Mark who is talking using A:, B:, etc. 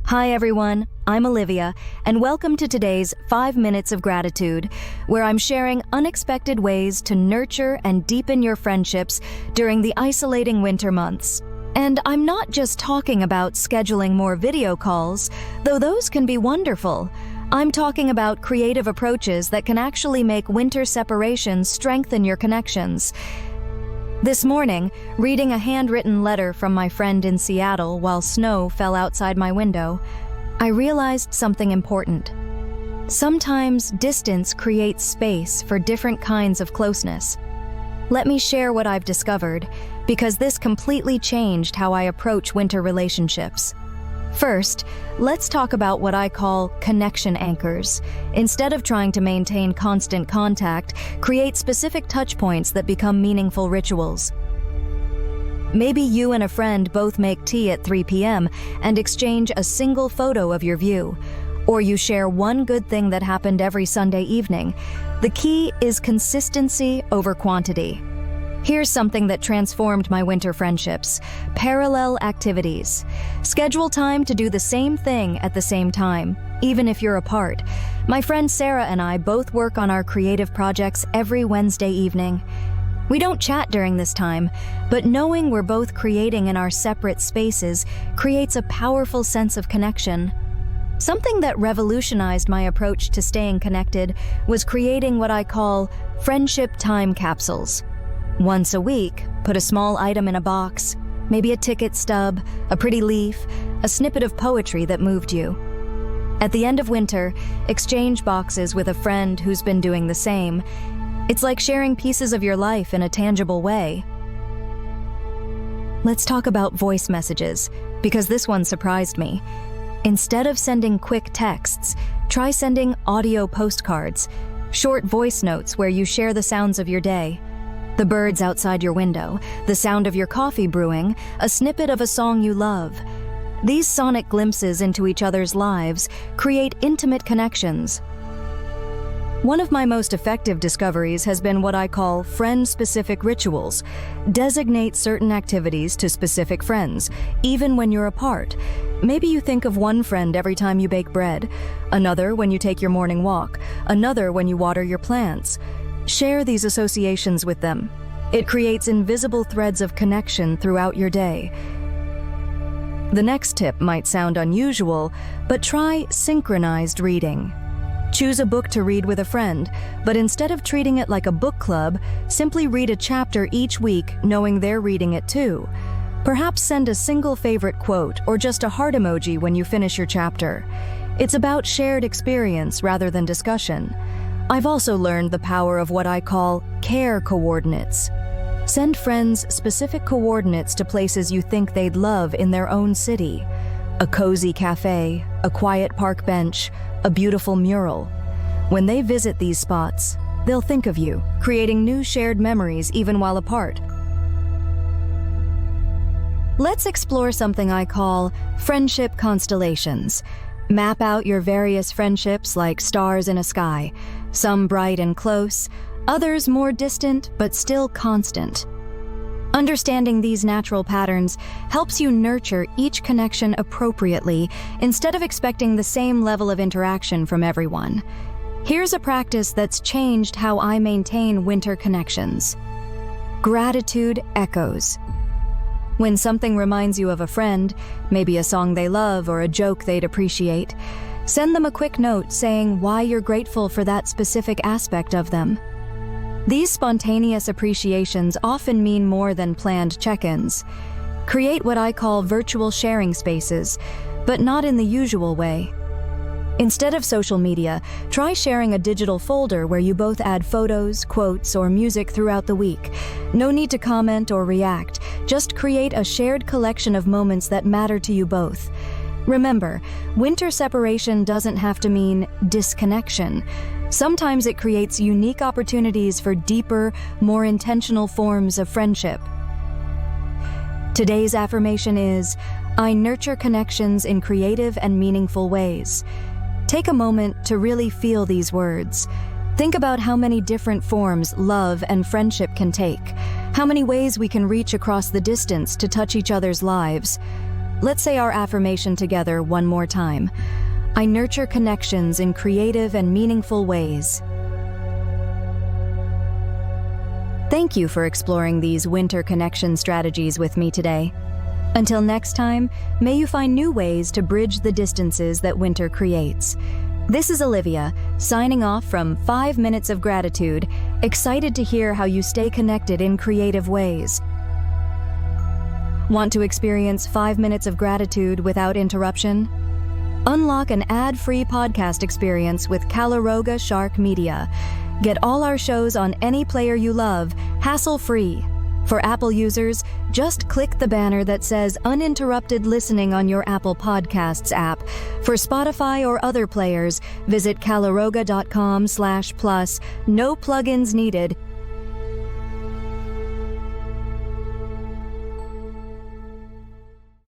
A: Hi everyone, I'm Olivia, and welcome to today's 5 Minutes of Gratitude, where I'm sharing unexpected ways to nurture and deepen your friendships during the isolating winter months. And I'm not just talking about scheduling more video calls, though those can be wonderful. I'm talking about creative approaches that can actually make winter separations strengthen your connections. This morning, reading a handwritten letter from my friend in Seattle while snow fell outside my window, I realized something important. Sometimes distance creates space for different kinds of closeness. Let me share what I've discovered, because this completely changed how I approach winter relationships. First, let's talk about what I call connection anchors. Instead of trying to maintain constant contact, create specific touch points that become meaningful rituals. Maybe you and a friend both make tea at 3 p.m. and exchange a single photo of your view, or you share one good thing that happened every Sunday evening. The key is consistency over quantity. Here's something that transformed my winter friendships: parallel activities. Schedule time to do the same thing at the same time, even if you're apart. My friend Sarah and I both work on our creative projects every Wednesday evening. We don't chat during this time, but knowing we're both creating in our separate spaces creates a powerful sense of connection. Something that revolutionized my approach to staying connected was creating what I call friendship time capsules. Once a week, put a small item in a box, maybe a ticket stub, a pretty leaf, a snippet of poetry that moved you. At the end of winter, exchange boxes with a friend who's been doing the same. It's like sharing pieces of your life in a tangible way. Let's talk about voice messages, because this one surprised me. Instead of sending quick texts, try sending audio postcards, short voice notes where you share the sounds of your day. The birds outside your window, the sound of your coffee brewing, a snippet of a song you love. These sonic glimpses into each other's lives create intimate connections. One of my most effective discoveries has been what I call friend-specific rituals. Designate certain activities to specific friends, even when you're apart. Maybe you think of one friend every time you bake bread, another when you take your morning walk, another when you water your plants. Share these associations with them. It creates invisible threads of connection throughout your day. The next tip might sound unusual, but try synchronized reading. Choose a book to read with a friend, but instead of treating it like a book club, simply read a chapter each week knowing they're reading it too. Perhaps send a single favorite quote or just a heart emoji when you finish your chapter. It's about shared experience rather than discussion. I've also learned the power of what I call care coordinates. Send friends specific coordinates to places you think they'd love in their own city. A cozy cafe, a quiet park bench, a beautiful mural. When they visit these spots, they'll think of you, creating new shared memories even while apart. Let's explore something I call friendship constellations. Map out your various friendships like stars in a sky, some bright and close, others more distant but still constant. Understanding these natural patterns helps you nurture each connection appropriately instead of expecting the same level of interaction from everyone. Here's a practice that's changed how I maintain winter connections. Gratitude echoes. When something reminds you of a friend, maybe a song they love or a joke they'd appreciate, send them a quick note saying why you're grateful for that specific aspect of them. These spontaneous appreciations often mean more than planned check-ins. Create what I call virtual sharing spaces, but not in the usual way. Instead of social media, try sharing a digital folder where you both add photos, quotes, or music throughout the week. No need to comment or react, just create a shared collection of moments that matter to you both. Remember, winter separation doesn't have to mean disconnection. Sometimes it creates unique opportunities for deeper, more intentional forms of friendship. Today's affirmation is, I nurture connections in creative and meaningful ways. Take a moment to really feel these words. Think about how many different forms love and friendship can take, how many ways we can reach across the distance to touch each other's lives. Let's say our affirmation together one more time. I nurture connections in creative and meaningful ways. Thank you for exploring these winter connection strategies with me today. Until next time, may you find new ways to bridge the distances that winter creates. This is Olivia, signing off from 5 Minutes of Gratitude, excited to hear how you stay connected in creative ways. Want to experience 5 minutes of gratitude without interruption? Unlock an ad-free podcast experience with Calaroga Shark Media. Get all our shows on any player you love, hassle-free. For Apple users, just click the banner that says Uninterrupted Listening on your Apple Podcasts app. For Spotify or other players, visit calaroga.com/plus, no plugins needed.